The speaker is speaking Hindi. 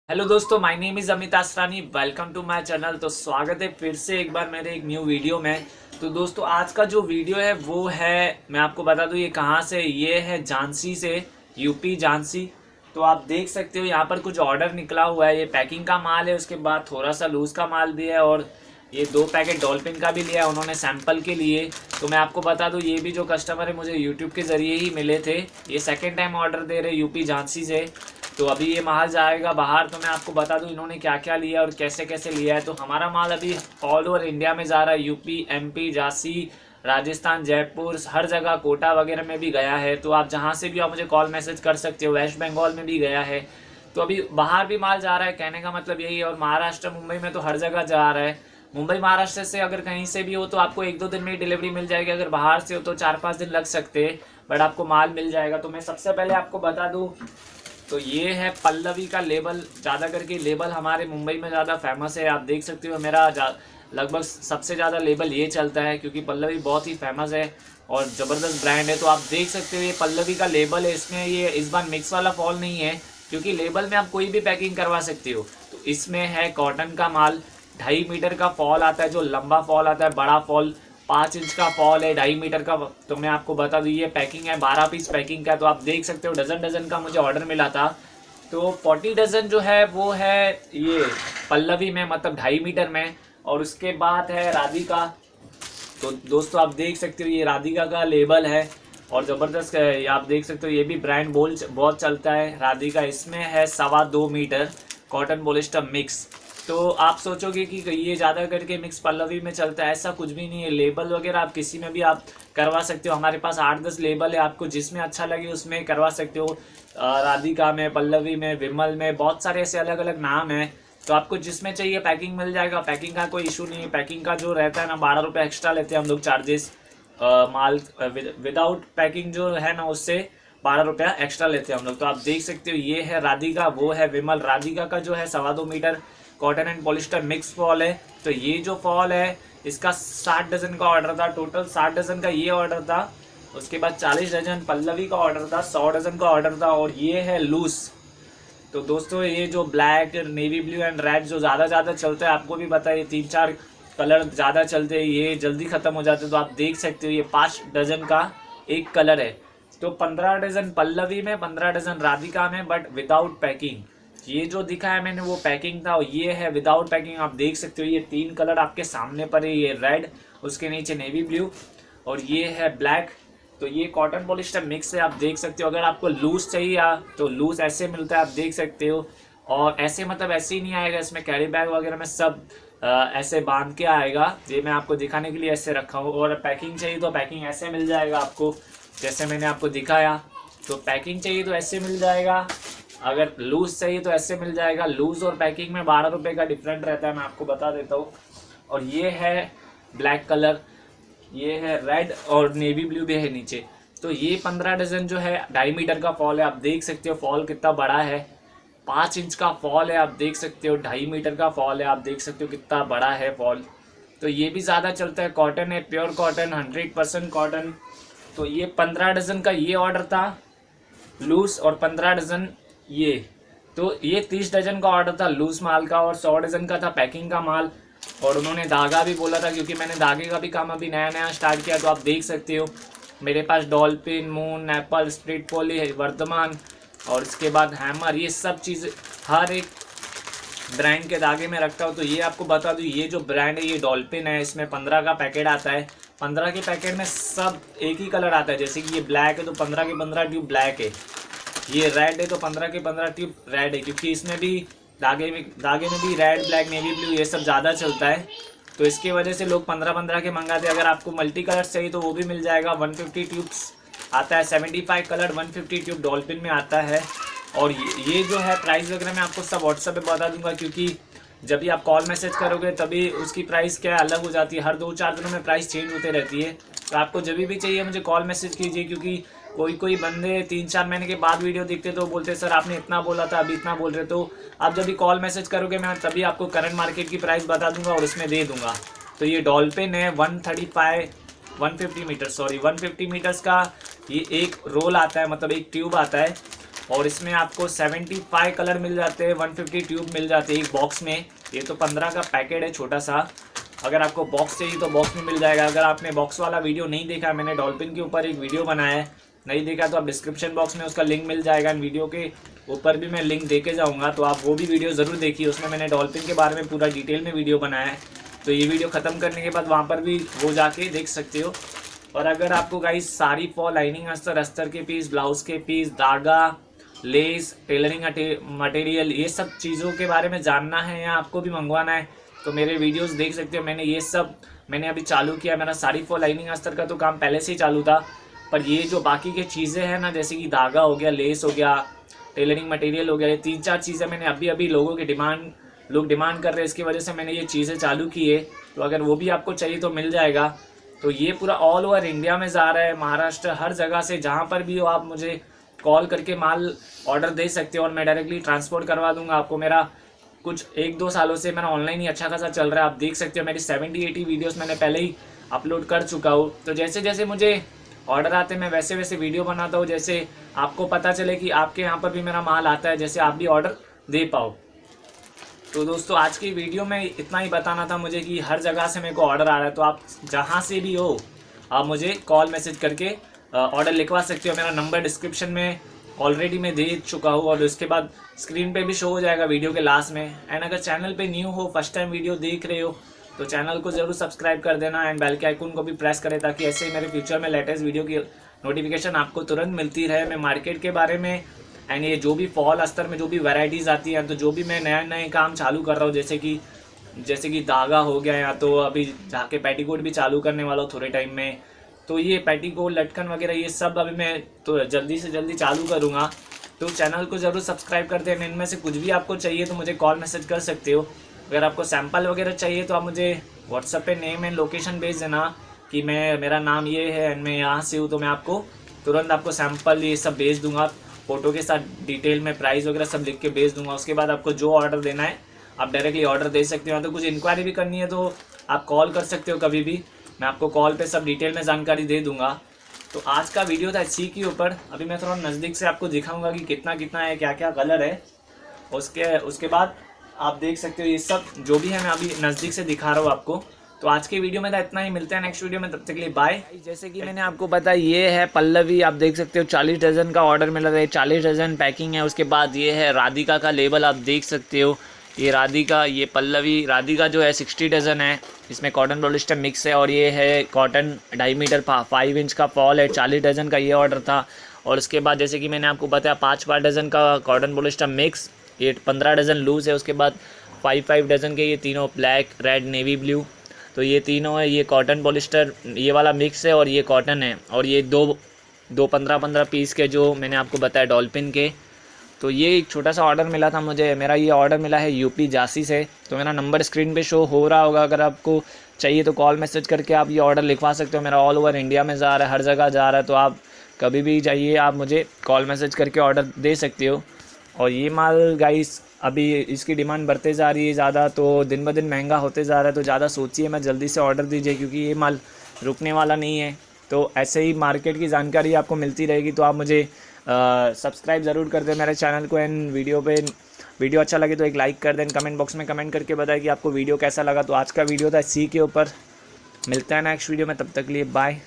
हेलो दोस्तों, my name is Amit Asrani. Welcome to my channel. तो स्वागत है फिर से एक बार मेरे एक न्यू वीडियो में। तो दोस्तों आज का जो वीडियो है वो है, मैं आपको बता दूं ये कहाँ से, ये है झांसी से, यूपी झांसी। तो आप देख सकते हो यहाँ पर कुछ ऑर्डर निकला हुआ है। ये पैकिंग का माल है, उसके बाद थोड़ा सा लूज का माल भी है और ये 2 पैकेट डॉल्फिन का भी लिया है उन्होंने सैंपल के लिए। तो मैं आपको बता दूं ये भी जो कस्टमर है मुझे यूट्यूब के ज़रिए ही मिले थे। ये सेकेंड टाइम ऑर्डर दे रहे यूपी झांसी से। तो अभी ये माल जाएगा बाहर। तो मैं आपको बता दूं इन्होंने क्या क्या लिया और कैसे कैसे लिया है। तो हमारा माल अभी ऑल ओवर इंडिया में जा रहा है, यूपी, एमपी, झांसी, राजस्थान, जयपुर, हर जगह, कोटा वगैरह में भी गया है। तो आप जहाँ से भी आप मुझे कॉल मैसेज कर सकते हो। वेस्ट बंगाल में भी गया है। तो अभी बाहर भी माल जा रहा है, कहने का मतलब यही है। और महाराष्ट्र, मुंबई में तो हर जगह जा रहा है। मुंबई महाराष्ट्र से अगर कहीं से भी हो तो आपको 1-2 दिन में डिलीवरी मिल जाएगी। अगर बाहर से हो तो 4-5 दिन लग सकते हैं, बट आपको माल मिल जाएगा। तो मैं सबसे पहले आपको बता दूं, तो ये है पल्लवी का लेबल। ज़्यादा करके लेबल हमारे मुंबई में ज़्यादा फेमस है। आप देख सकते हो मेरा लगभग सबसे ज़्यादा लेबल ये चलता है, क्योंकि पल्लवी बहुत ही फेमस है और ज़बरदस्त ब्रांड है। तो आप देख सकते हो ये पल्लवी का लेबल है। इसमें ये इस बार मिक्स वाला फॉल नहीं है, क्योंकि लेबल में आप कोई भी पैकिंग करवा सकते हो। तो इसमें है कॉटन का माल, 2.5 मीटर का फॉल आता है, जो लंबा फॉल आता है, बड़ा फॉल 5 इंच का फॉल है, 2.5 मीटर का। तो मैं आपको बता दूँ ये पैकिंग है, 12 पीस पैकिंग का। तो आप देख सकते हो डजन डजन का मुझे ऑर्डर मिला था। तो 40 डजन जो है वो है ये पल्लवी में, मतलब 2.5 मीटर में। और उसके बाद है राधिका। तो दोस्तों आप देख सकते हो ये राधिका का लेबल है और ज़बरदस्त है। आप देख सकते हो ये भी ब्रांड बहुत चलता है राधिका। इसमें है 2.25 मीटर कॉटन पॉलिस्टर मिक्स। तो आप सोचोगे कि ये ज़्यादा करके मिक्स पल्लवी में चलता है, ऐसा कुछ भी नहीं है। लेबल वगैरह आप किसी में भी आप करवा सकते हो। हमारे पास 8-10 लेबल है, आपको जिसमें अच्छा लगे उसमें करवा सकते हो। राधिका में, पल्लवी में, विमल में, बहुत सारे ऐसे अलग अलग नाम हैं। तो आपको जिसमें चाहिए पैकिंग मिल जाएगा। पैकिंग का कोई इशू नहीं है। पैकिंग का जो रहता है ना, 12 रुपये एक्स्ट्रा लेते हैं हम लोग चार्जेस। माल विदाउट पैकिंग जो है ना, उससे 12 रुपया एक्स्ट्रा लेते हैं हम लोग। तो आप देख सकते हो ये है राधिका, वो है विमल। राधिका का जो है 2.25 metre cotton and polyester mix fall है। तो ये जो फॉल है इसका 60 डजन का ऑर्डर था, टोटल 60 डजन का ये ऑर्डर था। उसके बाद 40 डजन पल्लवी का ऑर्डर था, 100 डजन का ऑर्डर था। और ये है लूज। तो दोस्तों ये जो black, navy blue and red जो ज़्यादा चलता है, आपको भी पता है, ये 3-4 कलर ज़्यादा चलते हैं, ये जल्दी ख़त्म हो जाते हैं। तो आप देख सकते हो ये 5 डजन का एक कलर है। तो 15 डजन पल्लवी में, 15 डजन राधिका में, बट विदाउट पैकिंग। ये जो दिखा है मैंने वो पैकिंग था, और ये है विदाउट पैकिंग। आप देख सकते हो ये 3 कलर आपके सामने पर है। ये रेड, उसके नीचे नेवी ब्लू और ये है ब्लैक। तो ये कॉटन पॉलिस्टर मिक्स है, आप देख सकते हो। अगर आपको लूज चाहिए तो लूज ऐसे मिलता है, आप देख सकते हो। और ऐसे मतलब ऐसे ही नहीं आएगा, इसमें कैरी बैग वगैरह में सब ऐसे बांध के आएगा। ये मैं आपको दिखाने के लिए ऐसे रखा हूँ। और पैकिंग चाहिए तो पैकिंग ऐसे मिल जाएगा आपको, जैसे मैंने आपको दिखाया। तो पैकिंग चाहिए तो ऐसे मिल जाएगा, अगर लूज चाहिए तो ऐसे मिल जाएगा। लूज और पैकिंग में 12 रुपये का डिफरेंट रहता है, मैं आपको बता देता हूँ। और ये है ब्लैक कलर, ये है रेड और नेवी ब्लू भी है नीचे। तो ये 15 डजन जो है 2.5 मीटर का फॉल है। आप देख सकते हो फॉल कितना बड़ा है, 5 इंच का फॉल है। आप देख सकते हो 2.5 मीटर का फॉल है, आप देख सकते हो कितना बड़ा है फॉल। तो ये भी ज़्यादा चलता है, कॉटन है, प्योर कॉटन, 100% कॉटन। तो ये 15 डजन का ये ऑर्डर था लूज, और 15 डजन ये। तो ये 30 डजन का ऑर्डर था लूज माल का, और 100 डजन का था पैकिंग का माल। और उन्होंने धागा भी बोला था, क्योंकि मैंने धागे का भी काम अभी नया नया स्टार्ट किया। तो आप देख सकते हो मेरे पास dolphin, moon, apple, split poly है, वर्धमान, और इसके बाद हैमर, ये सब चीज़ हर एक ब्रांड के धागे में रखता हूँ। तो ये आपको बता दूँ, ये जो ब्रांड है ये डॉल्फिन है। इसमें 15 का पैकेट आता है। 15 के पैकेट में सब एक ही कलर आता है। जैसे कि ये ब्लैक है तो 15 के 15 ट्यूब ब्लैक है। ये रेड है तो 15 के 15 ट्यूब रेड है, क्योंकि इसमें भी धागे में भी रेड, ब्लैक, नेवी ब्लू ये सब ज़्यादा चलता है। तो इसकी वजह से लोग 15-15 के मंगाते हैं। अगर आपको मल्टी कलर चाहिए तो वो भी मिल जाएगा। 150 ट्यूब्स आता है, 75 कलर 150 ट्यूब डॉल्फिन में आता है। और ये जो है प्राइस वगैरह मैं आपको सब व्हाट्सएप पे बता दूंगा, क्योंकि जब भी आप कॉल मैसेज करोगे तभी उसकी प्राइस क्या अलग हो जाती है। हर 2-4 दिनों में प्राइस चेंज होते रहती है। तो आपको जब भी चाहिए मुझे कॉल मैसेज कीजिए, क्योंकि कोई बंदे 3-4 महीने के बाद वीडियो देखते तो बोलते सर आपने इतना बोला था, अभी इतना बोल रहे। तो आप जब भी कॉल मैसेज करोगे मैं तभी आपको करंट मार्केट की प्राइस बता दूंगा और उसमें दे दूंगा। तो ये डॉल्फिन है 150 मीटर्स का ये एक रोल आता है, मतलब एक ट्यूब आता है। और इसमें आपको 75 कलर मिल जाते हैं, 150 ट्यूब मिल जाते हैं एक बॉक्स में। ये तो 15 का पैकेट है छोटा सा। अगर आपको बॉक्स चाहिए तो बॉक्स में मिल जाएगा। अगर आपने बॉक्स वाला वीडियो नहीं देखा, मैंने डॉल्फिन के ऊपर एक वीडियो बनाया है, नहीं देखा तो आप डिस्क्रिप्शन बॉक्स में उसका लिंक मिल जाएगा। वीडियो के ऊपर भी मैं लिंक दे के जाऊँगा, तो आप वो भी वीडियो ज़रूर देखिए। उसमें मैंने डॉल्फिन के बारे में पूरा डिटेल में वीडियो बनाया है। तो ये वीडियो ख़त्म करने के बाद वहाँ पर भी वो जाके देख सकते हो। और अगर आपको गाइस साड़ी फॉल, लाइनिंग अस्तर, अस्तर के पीस, ब्लाउज़ के पीस, धागा, लेस, टेलरिंग मटेरियल, ये सब चीज़ों के बारे में जानना है या आपको भी मंगवाना है तो मेरे वीडियोस देख सकते हो। मैंने अभी चालू किया। मेरा साड़ी फॉल, लाइनिंग अस्तर का तो काम पहले से ही चालू था, पर ये जो बाकी के चीज़ें हैं ना, जैसे कि धागा हो गया, लेस हो गया, टेलरिंग मटेरियल हो गया, ये 3-4 चीज़ें मैंने अभी लोग डिमांड कर रहे हैं, इसकी वजह से मैंने ये चीज़ें चालू की है। तो अगर वो भी आपको चाहिए तो मिल जाएगा। तो ये पूरा ऑल ओवर इंडिया में जा रहा है, महाराष्ट्र, हर जगह से, जहाँ पर भी हो आप मुझे कॉल करके माल ऑर्डर दे सकते हो और मैं डायरेक्टली ट्रांसपोर्ट करवा दूंगा आपको। मेरा कुछ 1-2 सालों से मेरा ऑनलाइन ही अच्छा खासा चल रहा है। आप देख सकते हो मेरी 70-80 वीडियोस मैंने पहले ही अपलोड कर चुका हूँ। तो जैसे जैसे मुझे ऑर्डर आते हैं मैं वैसे वैसे वीडियो बनाता हूँ, जैसे आपको पता चले कि आपके यहाँ पर भी मेरा माल आता है, जैसे आप भी ऑर्डर दे पाओ। तो दोस्तों आज की वीडियो में इतना ही बताना था मुझे कि हर जगह से मेरे को ऑर्डर आ रहा है। तो आप जहाँ से भी हो आप मुझे कॉल मैसेज करके ऑर्डर लिखवा सकते हो। मेरा नंबर डिस्क्रिप्शन में ऑलरेडी मैं दे चुका हूँ और उसके बाद स्क्रीन पे भी शो हो जाएगा वीडियो के लास्ट में। एंड अगर चैनल पे न्यू हो, फर्स्ट टाइम वीडियो देख रहे हो, तो चैनल को ज़रूर सब्सक्राइब कर देना एंड बेल के आइकन को भी प्रेस करें, ताकि ऐसे ही मेरे फ्यूचर में लेटेस्ट वीडियो की नोटिफिकेशन आपको तुरंत मिलती रहे। मैं मार्केट के बारे में एंड ये जो भी फॉल अस्तर में जो भी वैरायटीज़ आती हैं, तो जो भी मैं नए काम चालू कर रहा हूँ, जैसे कि धागा हो गया, या तो अभी जाके पेटीकोट भी चालू करने वाला हूँ थोड़े टाइम में। तो ये पेटीकोट, लटकन वगैरह ये सब अभी मैं तो जल्दी से जल्दी चालू करूँगा। तो चैनल को ज़रूर सब्सक्राइब कर देना। इनमें से कुछ भी आपको चाहिए तो मुझे कॉल मैसेज कर सकते हो। अगर आपको सैंपल वगैरह चाहिए तो आप मुझे व्हाट्सएप पे नेम एंड लोकेशन भेज देना कि मेरा नाम ये है एंड मैं यहाँ से हूँ, तो मैं आपको तुरंत आपको सैंपल ये सब भेज दूँगा, फ़ोटो के साथ डिटेल में प्राइस वगैरह सब लिख के भेज दूँगा। उसके बाद आपको जो ऑर्डर देना है आप डायरेक्टली ऑर्डर दे सकते हो। तो कुछ इंक्वायरी भी करनी है तो आप कॉल कर सकते हो कभी भी, मैं आपको कॉल पे सब डिटेल में जानकारी दे दूंगा। तो आज का वीडियो था इसी के ऊपर। अभी मैं थोड़ा नज़दीक से आपको दिखाऊंगा कि कितना कितना है, क्या क्या कलर है। उसके बाद आप देख सकते हो ये सब जो भी है मैं अभी नज़दीक से दिखा रहा हूँ आपको। तो आज के वीडियो में था इतना ही, मिलते हैं नेक्स्ट वीडियो में, तब तक के लिए बाय। जैसे कि मैंने आपको बताया ये है पल्लवी, आप देख सकते हो 40 डजन का ऑर्डर मिला था, 40 डजन पैकिंग है। उसके बाद ये है राधिका का लेबल, आप देख सकते हो ये राधिका, ये पल्लवी। राधिका जो है 60 डजन है, इसमें कॉटन पॉलिस्टर मिक्स है, और ये है कॉटन 2.5 मीटर 5 इंच का फॉल है, 40 डजन का ये ऑर्डर था। और उसके बाद जैसे कि मैंने आपको बताया 5 डजन का कॉटन पॉलिस्टर मिक्स, ये 15 डजन लूज़ है। उसके बाद 5 डजन के ये तीनों ब्लैक, रेड, नेवी ब्लू, तो ये तीनों है। ये कॉटन पॉलिस्टर ये वाला मिक्स है और ये कॉटन है। और ये दो 15 पीस के जो मैंने आपको बताया डॉल्फिन के। तो ये एक छोटा सा ऑर्डर मिला था मुझे, मेरा ये ऑर्डर मिला है यूपी झांसी से। तो मेरा नंबर स्क्रीन पे शो हो रहा होगा, अगर आपको चाहिए तो कॉल मैसेज करके आप ये ऑर्डर लिखवा सकते हो। मेरा ऑल ओवर इंडिया में जा रहा है, हर जगह जा रहा है, तो आप कभी भी चाहिए आप मुझे कॉल मैसेज करके ऑर्डर दे सकते हो। और ये माल गाइस अभी इसकी डिमांड बढ़ते जा रही है ज़्यादा, तो दिन ब दिन महंगा होते जा रहा है। तो ज़्यादा सोचिए मैं जल्दी से ऑर्डर दीजिए, क्योंकि ये माल रुकने वाला नहीं है। तो ऐसे ही मार्केट की जानकारी आपको मिलती रहेगी। तो आप मुझे सब्सक्राइब ज़रूर कर दें मेरे चैनल को। एंड वीडियो अच्छा लगे तो एक लाइक कर दें। कमेंट बॉक्स में कमेंट करके बताएं कि आपको वीडियो कैसा लगा। तो आज का वीडियो था इसी के ऊपर, मिलता है नेक्स्ट वीडियो में, तब तक के लिए बाय।